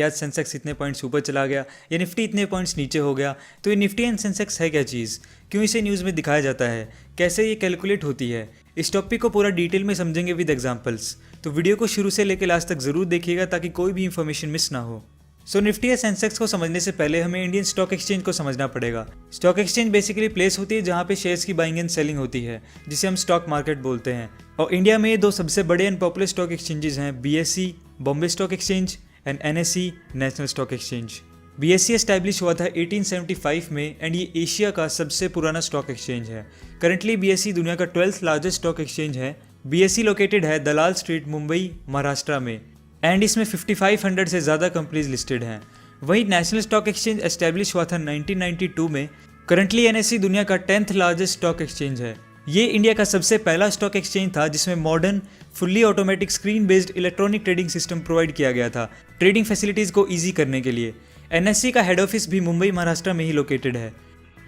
आज सेंसेक्स इतने पॉइंट्स ऊपर चला गया या निफ्टी इतने पॉइंट्स नीचे हो गया। तो ये निफ्टी एंड सेंसेक्स है क्या चीज़, क्यों इसे न्यूज़ में दिखाया जाता है, कैसे ये कैलकुलेट होती है, इस टॉपिक को पूरा डिटेल में समझेंगे विद एग्जांपल्स। तो वीडियो को शुरू से लेकर लास्ट तक ज़रूर देखिएगा ताकि कोई भी इंफॉर्मेशन मिस ना हो। सो निफ्टी या सेंसेक्स को समझने से पहले हमें इंडियन स्टॉक एक्सचेंज को समझना पड़ेगा। स्टॉक एक्सचेंज बेसिकली प्लेस होती है जहाँ पे शेयर्स की बाइंग एंड सेलिंग होती है, जिसे हम स्टॉक मार्केट बोलते हैं। और इंडिया में ये दो सबसे बड़े एंड पॉपुलर स्टॉक एक्सचेंजेस हैं, BSE Bombay stock exchange and NSE national stock exchange. BSE establish हुआ था 1875 में एंड ये एशिया का सबसे पुराना स्टॉक एक्सचेंज है। करंटली BSE दुनिया का 12th लार्जेस्ट स्टॉक एक्सचेंज है। BSE लोकेटेड है दलाल स्ट्रीट, मुंबई, महाराष्ट्र में एंड इसमें 5500 से ज़्यादा कंपनीज लिस्टेड हैं। वहीं नेशनल स्टॉक एक्सचेंज एस्टैब्लिश हुआ था 1992 में। करंटली NSE दुनिया का 10th लार्जेस्ट स्टॉक एक्सचेंज है। ये इंडिया का सबसे पहला स्टॉक एक्सचेंज था जिसमें modern fully automatic screen based electronic trading system provide किया गया था ट्रेडिंग फैसिलिटीज़ को ईजी करने के लिए। NSE का हेड ऑफिस भी मुंबई, महाराष्ट्र में ही लोकेटेड है।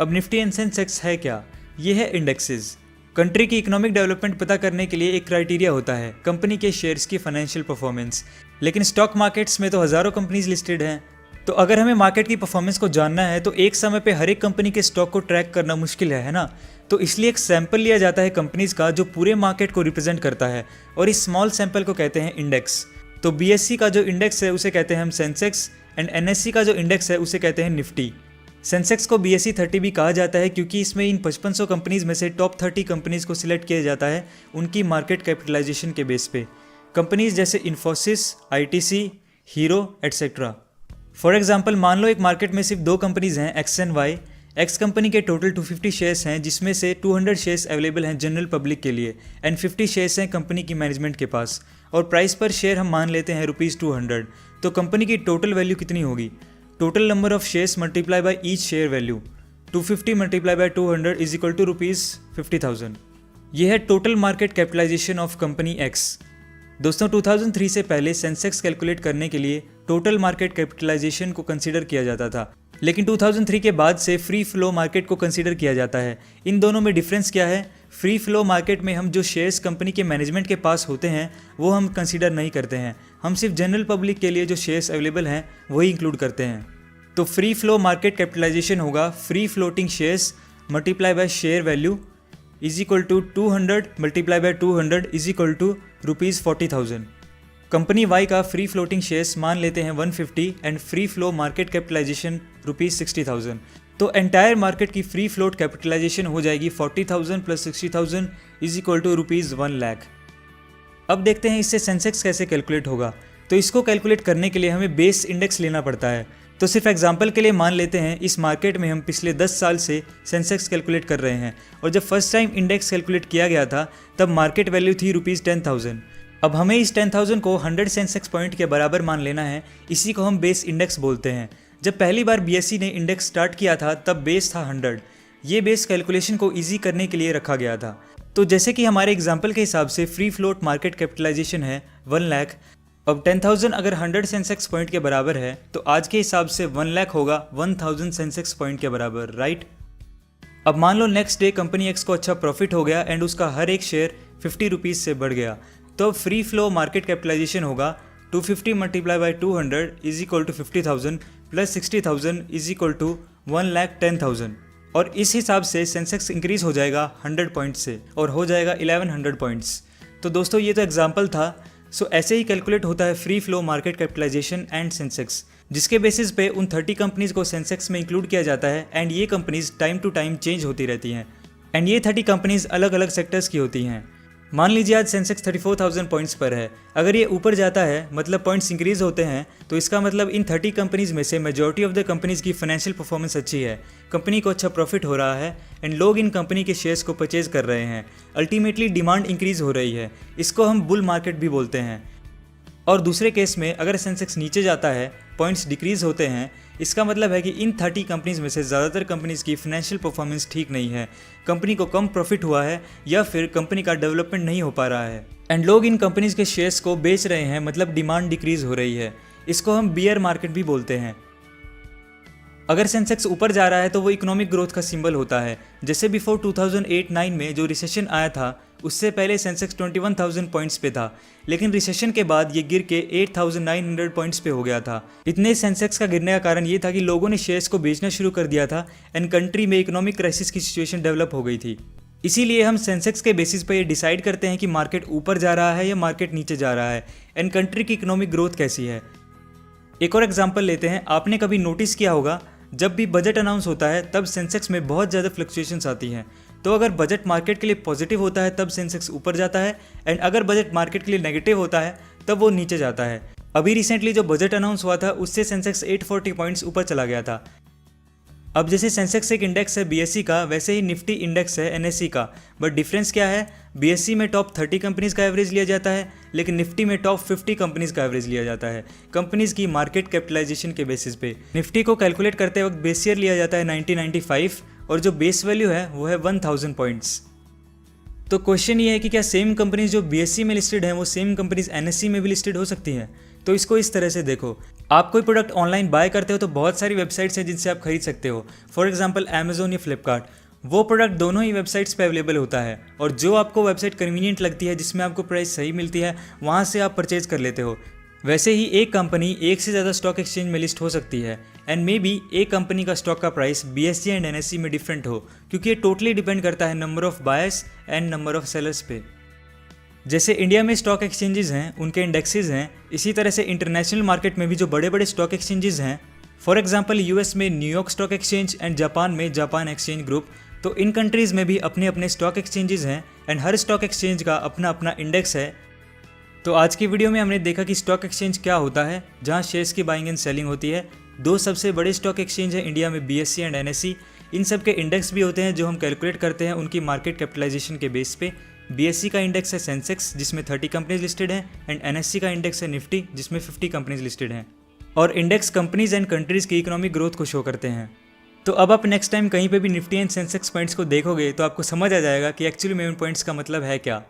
अब निफ्टी एंड सेंसेक्स है क्या? ये है इंडेक्सेस। कंट्री की इकोनॉमिक डेवलपमेंट पता करने के लिए एक क्राइटेरिया होता है कंपनी के शेयर्स की फाइनेंशियल परफॉर्मेंस। लेकिन स्टॉक मार्केट्स में तो हज़ारों कंपनीज लिस्टेड हैं, तो अगर हमें मार्केट की परफॉर्मेंस को जानना है तो एक समय पे हर एक कंपनी के स्टॉक को ट्रैक करना मुश्किल है ना। तो इसलिए एक सैंपल लिया जाता है कंपनीज का जो पूरे मार्केट को रिप्रेजेंट करता है और इस स्मॉल सैंपल को कहते हैं इंडेक्स। तो BSE का जो इंडेक्स है उसे कहते हैं हम सेंसेक्स एंड NSE का जो इंडेक्स है उसे कहते हैं निफ्टी। सेंसेक्स को BSE 30 भी कहा जाता है क्योंकि इसमें इन 5500 कंपनीज में से टॉप 30 कंपनीज को सिलेक्ट किया जाता है उनकी मार्केट कैपिटलाइजेशन के बेस पे। कंपनीज जैसे Infosys, ITC, hero etcetera. For example मान लो एक मार्केट में सिर्फ दो कंपनीज हैं, X and Y। X company के टोटल 250 शेयर्स हैं जिसमें से 200 शेयर्स अवेलेबल हैं जनरल पब्लिक के लिए एंड 50 शेयर्स हैं कंपनी की मैनेजमेंट के पास। और प्राइस पर शेयर हम मान लेते हैं ₹200। तो कंपनी की टोटल वैल्यू कितनी होगी? Total number of shares multiply by each share value, 250 multiply by 200 is equal to ₹50,000। यह है total market capitalisation of company X। दोस्तों 2003 से पहले सेंसेक्स कैलकुलेट करने के लिए टोटल मार्केट कैपिटलाइजेशन को कंसीडर किया जाता था, लेकिन 2003 के बाद से फ्री फ्लो मार्केट को कंसीडर किया जाता है। इन दोनों में डिफरेंस क्या है? फ्री फ्लो मार्केट में हम जो शेयर्स कंपनी के मैनेजमेंट के पास होते हैं वो हम कंसीडर नहीं करते हैं, हम सिर्फ जनरल पब्लिक के लिए जो शेयर्स अवेलेबल हैं वही इंक्लूड करते हैं। तो फ्री फ्लो मार्केट कैपिटलाइजेशन होगा free floating shares multiply by share value is equal to 200 multiply by 200 is equal to ₹40,000। Company Y का फ्री फ्लोटिंग शेयर्स मान लेते हैं 150 and free flow market capitalisation ₹60,000। तो एंटायर मार्केट की free float capitalisation हो जाएगी 40,000 plus 60,000 is equal to ₹1,00,000। अब देखते हैं इससे सेंसेक्स कैसे कैलकुलेट होगा। तो इसको कैलकुलेट करने के लिए हमें बेस इंडेक्स लेना पड़ता है। तो सिर्फ एग्जांपल के लिए मान लेते हैं इस मार्केट में हम पिछले 10 साल से सेंसेक्स कैलकुलेट कर रहे हैं और जब फर्स्ट टाइम इंडेक्स कैलकुलेट किया गया था तब मार्केट वैल्यू थी ₹10,000। अब हमें इस 10,000 को 100 सेंसेक्स पॉइंट के बराबर मान लेना है, इसी को हम बेस इंडेक्स बोलते हैं। जब पहली बार BSE ने इंडेक्स स्टार्ट किया था तब बेस था 100। ये बेस कैलकुलेशन को ईजी करने के लिए रखा गया था। तो जैसे कि हमारे एग्जाम्पल के हिसाब से फ्री फ्लोट मार्केट कैपिटलाइजेशन है 1,00,000। अब 10,000 अगर 100 सेंसेक्स पॉइंट के बराबर है तो आज के हिसाब से 1,00,000 होगा 1,000 सेंसेक्स पॉइंट के बराबर, राइट। अब मान लो नेक्स्ट डे कंपनी X को अच्छा प्रॉफिट हो गया एंड उसका हर एक शेयर ₹50 से बढ़ गया। तो फ्री फ्लो मार्केट कैपिटलाइजेशन होगा 250 multiply by 200 is equal to 50,000 plus 60,000 is equal to 1,10,000। और इस हिसाब से सेंसेक्स इंक्रीज हो जाएगा 100 पॉइंट्स से और हो जाएगा 1100 पॉइंट्स। तो दोस्तों ये तो एग्जाम्पल था। सो ऐसे ही कैलकुलेट होता है free flow market capitalisation and Sensex, जिसके बेसिस पे उन 30 कंपनीज को सेंसेक्स में इंक्लूड किया जाता है एंड ये companies time to time change होती रहती हैं एंड ये 30 कंपनीज अलग अलग सेक्टर्स की होती हैं। मान लीजिए आज सेंसेक्स 34,000 पॉइंट्स पर है। अगर ये ऊपर जाता है मतलब पॉइंट्स इंक्रीज होते हैं तो इसका मतलब इन 30 कंपनीज में से मेजॉरिटी ऑफ द कंपनीज की फाइनेंशियल परफॉर्मेंस अच्छी है, कंपनी को अच्छा प्रॉफिट हो रहा है एंड लोग इन कंपनी के शेयर्स को परचेज कर रहे हैं। अल्टीमेटली डिमांड इंक्रीज हो रही है, इसको हम बुल मार्केट भी बोलते हैं। और दूसरे केस में अगर सेंसेक्स नीचे जाता है, पॉइंट्स डिक्रीज होते हैं, इसका मतलब है कि इन 30 कंपनीज में से ज़्यादातर कंपनीज की फाइनेंशियल परफॉर्मेंस ठीक नहीं है, कंपनी को कम प्रॉफिट हुआ है या फिर कंपनी का डेवलपमेंट नहीं हो पा रहा है एंड लोग इन कंपनीज के शेयर्स को बेच रहे हैं, मतलब डिमांड डिक्रीज हो रही है। इसको हम बियर मार्केट भी बोलते हैं। अगर सेंसेक्स ऊपर जा रहा है तो वो इकोनॉमिक ग्रोथ का सिंबल होता है। जैसे बिफोर 2008-9 में जो रिसेशन आया था उससे पहले सेंसेक्स 21,000 पॉइंट्स पे था, लेकिन रिसेशन के बाद ये गिर के 8,900 पॉइंट्स पे हो गया था। इतने सेंसेक्स का गिरने का कारण ये था कि लोगों ने शेयर्स को बेचना शुरू कर दिया था एंड कंट्री में इकोनॉमिक क्राइसिस की सिचुएशन डेवलप हो गई थी। इसीलिए हम सेंसेक्स के बेसिस पर ये डिसाइड करते हैं कि मार्केट ऊपर जा रहा है या मार्केट नीचे जा रहा है एंड कंट्री की इकोनॉमिक ग्रोथ कैसी है। एक और एग्जांपल लेते हैं। आपने कभी नोटिस किया होगा जब भी बजट अनाउंस होता है तब सेंसेक्स में बहुत ज़्यादा फ्लक्चुएशंस आती हैं। तो अगर बजट मार्केट के लिए पॉजिटिव होता है तब सेंसेक्स ऊपर जाता है एंड अगर बजट मार्केट के लिए नेगेटिव होता है तब वो नीचे जाता है। अभी रिसेंटली जो बजट अनाउंस हुआ था उससे सेंसेक्स 840 पॉइंट्स ऊपर चला गया था। अब जैसे सेंसेक्स एक इंडेक्स है बीएसई का, वैसे ही निफ्टी इंडेक्स है एनएसई का। बट डिफरेंस क्या है, बीएसई में टॉप 30 कंपनीज का एवरेज लिया जाता है, लेकिन निफ्टी में टॉप 50 कंपनीज का एवरेज लिया जाता है कंपनीज की मार्केट कैपिटलाइजेशन के बेसिस पे। निफ्टी को कैलकुलेट करते वक्त बेस ईयर लिया जाता है 1995 और जो बेस वैल्यू है वो है 1000 पॉइंट्स। तो क्वेश्चन ये है कि क्या सेम कंपनीज जो बीएसई में लिस्टेड हैं वो सेम कंपनीज एनएसई में भी लिस्टेड हो सकती हैं। तो इसको इस तरह से देखो, आप कोई प्रोडक्ट ऑनलाइन बाय करते हो तो बहुत सारी वेबसाइट्स हैं जिनसे आप खरीद सकते हो। फॉर एग्जांपल अमेजोन या फ्लिपकार्ट, वो प्रोडक्ट दोनों ही वेबसाइट्स पे अवेलेबल होता है और जो आपको वेबसाइट कन्वीनियंट लगती है, जिसमें आपको प्राइस सही मिलती है, वहाँ से आप परचेज कर लेते हो। वैसे ही एक कंपनी एक से ज़्यादा स्टॉक एक्सचेंज में लिस्ट हो सकती है एंड मे बी एक कंपनी का स्टॉक का प्राइस बीएसई एंड एनएसई में डिफरेंट हो, क्योंकि ये टोटली डिपेंड करता है number of buyers and number of sellers पे। जैसे इंडिया में स्टॉक एक्सचेंजेस हैं, उनके इंडेक्सेस हैं, इसी तरह से इंटरनेशनल मार्केट में भी जो बड़े बड़े स्टॉक एक्सचेंजेस हैं, फॉर एग्जांपल यूएस में New York stock exchange and Japan में जापान एक्सचेंज ग्रुप, तो इन कंट्रीज़ में भी अपने अपने स्टॉक एक्सचेंजेस हैं एंड हर स्टॉक एक्सचेंज का अपना अपना इंडेक्स है। तो आज की वीडियो में हमने देखा कि स्टॉक एक्सचेंज क्या होता है, जहाँ शेयर्स की बाइंग एंड सेलिंग होती है। दो सबसे बड़े स्टॉक एक्सचेंज हैं इंडिया में, बीएसई एंड एनएसई। इन सब के इंडेक्स भी होते हैं जो हम कैलकुलेट करते हैं उनकी मार्केट कैपिटलाइजेशन के बेस पे। बीएसई का इंडेक्स है सेंसेक्स जिसमें 30 कंपनीज लिस्टेड हैं एंड एनएसई का इंडेक्स है निफ्टी जिसमें 50 कंपनीज लिस्टेड हैं। और इंडेक्स कंपनीज एंड कंट्रीज की इकोनॉमिक ग्रोथ को शो करते हैं। तो अब आप नेक्स्ट टाइम कहीं पे भी निफ्टी एंड सेंसेक्स पॉइंट्स को देखोगे तो आपको समझ आ जाएगा कि एक्चुअली में उन पॉइंट्स का मतलब है क्या।